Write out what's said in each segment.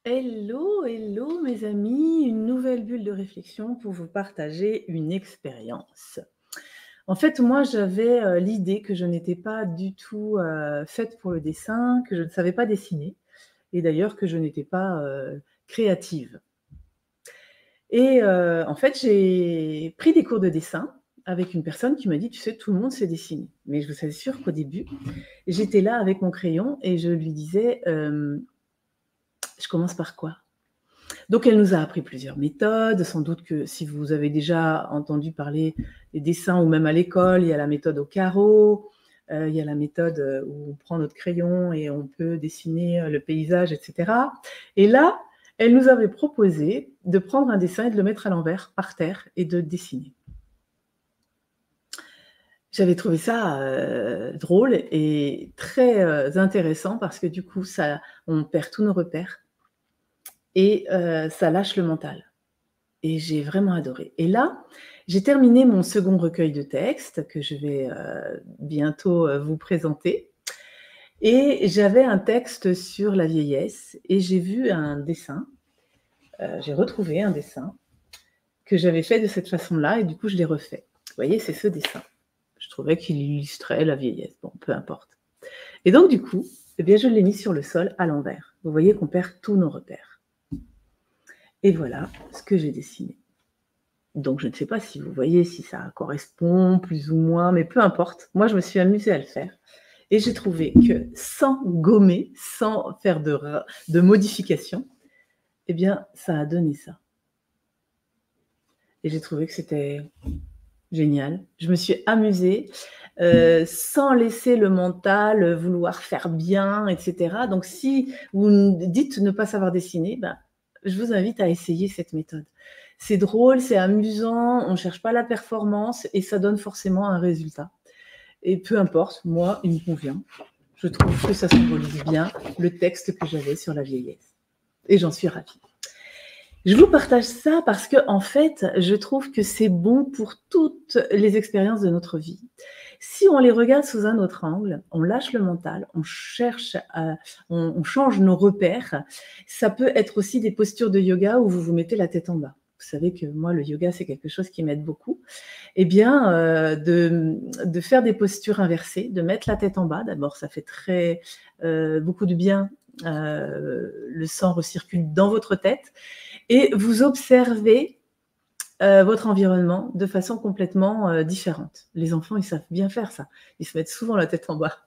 Hello, hello mes amis, une nouvelle bulle de réflexion pour vous partager une expérience. En fait, moi, j'avais, l'idée que je n'étais pas du tout, faite pour le dessin, que je ne savais pas dessiner et d'ailleurs que je n'étais pas, créative et en fait, j'ai pris des cours de dessin avec une personne qui m'a dit: «Tu sais, tout le monde sait dessiner». Mais je vous assure qu'au début, j'étais là avec mon crayon et je lui disais: «Je commence par quoi?» Donc elle nous a appris plusieurs méthodes. Sans doute que si vous avez déjà entendu parler des dessins ou même à l'école, il y a la méthode au carreau, il y a la méthode, où on prend notre crayon et on peut dessiner, le paysage et cetera. Et là, elle nous avait proposé de prendre un dessin et de le mettre à l'envers, par terre et de dessiner. J'avais trouvé ça, drôle et très, intéressant parce que du coup ça on perd tous nos repères et ça lâche le mental. Et j'ai vraiment adoré. Et là, j'ai terminé mon second recueil de textes que je vais, bientôt, vous présenter et j'avais un texte sur la vieillesse et j'ai vu un dessin, j'ai retrouvé un dessin que j'avais fait de cette façon-là et du coup je l'ai refait. Vous voyez, c'est ce dessin. Je trouvais qu'il illustrait la vieillesse, bon, peu importe. Et donc du coup, eh bien, je l'ai mis sur le sol à l'envers. Vous voyez qu'on perd tous nos repères. Et voilà ce que j'ai dessiné. Donc je ne sais pas si vous voyez, si ça correspond plus ou moins, mais peu importe. Moi, je me suis amusée à le faire et j'ai trouvé que sans gommer, sans faire de modifications, eh bien, ça a donné ça. Et j'ai trouvé que c'était génial. Je me suis amusée, sans laisser le mental, vouloir faire bien et cetera. Donc si vous me dites ne pas savoir dessiner, ben, je vous invite à essayer cette méthode. C'est drôle, c'est amusant, on ne cherche pas la performance et ça donne forcément un résultat. Et peu importe, moi, il me convient. Je trouve que ça symbolise bien le texte que j'avais sur la vieillesse et j'en suis ravie. Je vous partage ça parce que, en fait, je trouve que c'est bon pour toutes les expériences de notre vie. Si on les regarde sous un autre angle, on lâche le mental, on cherche à on change nos repères. Ça peut être aussi des postures de yoga où vous vous mettez la tête en bas. Vous savez que moi, le yoga, c'est quelque chose qui m'aide beaucoup. Eh bien, de faire des postures inversées, de mettre la tête en bas. D'abord, ça fait très, beaucoup de bien. Le sang recircule dans votre tête et vous observez, votre environnement de façon complètement, différente. Les enfants, ils savent bien faire ça. Ils se mettent souvent la tête en bas.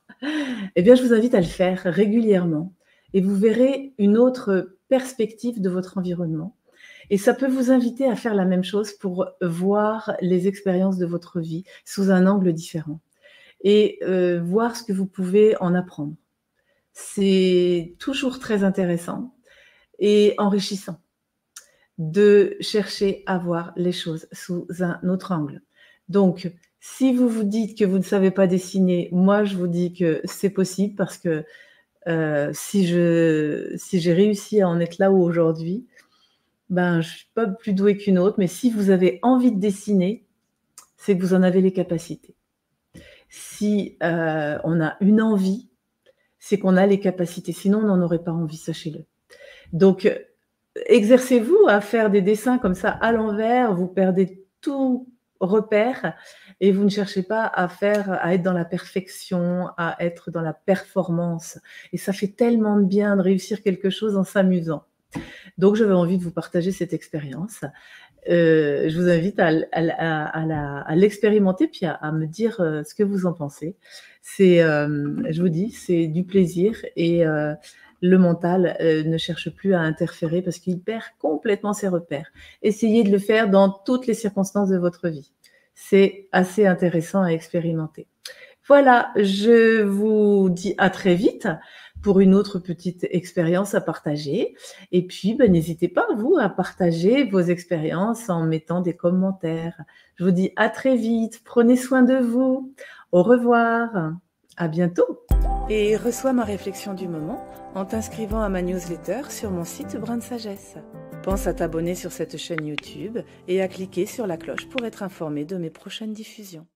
Eh bien, je vous invite à le faire régulièrement et vous verrez une autre perspective de votre environnement et ça peut vous inviter à faire la même chose pour voir les expériences de votre vie sous un angle différent et voir ce que vous pouvez en apprendre. C'est toujours très intéressant et enrichissant de chercher à voir les choses sous un autre angle. Donc, si vous vous dites que vous ne savez pas dessiner, moi je vous dis que c'est possible parce que, si j'ai réussi à en être là où aujourd'hui, ben, je suis pas plus douée qu'une autre, mais si vous avez envie de dessiner, c'est que vous en avez les capacités. Si, on a une envie, c'est qu'on a les capacités, sinon on n'en aurait pas envie, sachez-le. Donc, exercez-vous à faire des dessins comme ça à l'envers, vous perdez tout repère et vous ne cherchez pas à être dans la perfection, à être dans la performance et ça fait tellement de bien de réussir quelque chose en s'amusant. Donc j'avais envie de vous partager cette expérience. Je vous invite à l'expérimenter puis à me dire, ce que vous en pensez. C'est, je vous dis, c'est du plaisir et le mental, ne cherche plus à interférer parce qu'il perd complètement ses repères. Essayez de le faire dans toutes les circonstances de votre vie. C'est assez intéressant à expérimenter. Voilà, je vous dis à très vite pour une autre petite expérience à partager et puis, bah, n'hésitez pas, vous, à partager vos expériences en mettant des commentaires. Je vous dis à très vite, prenez soin de vous. Au revoir, à bientôt et reçois ma réflexion du moment en t'inscrivant à ma newsletter sur mon site Brin de Sagesse. Pense à t'abonner sur cette chaîne YouTube et à cliquer sur la cloche pour être informé de mes prochaines diffusions.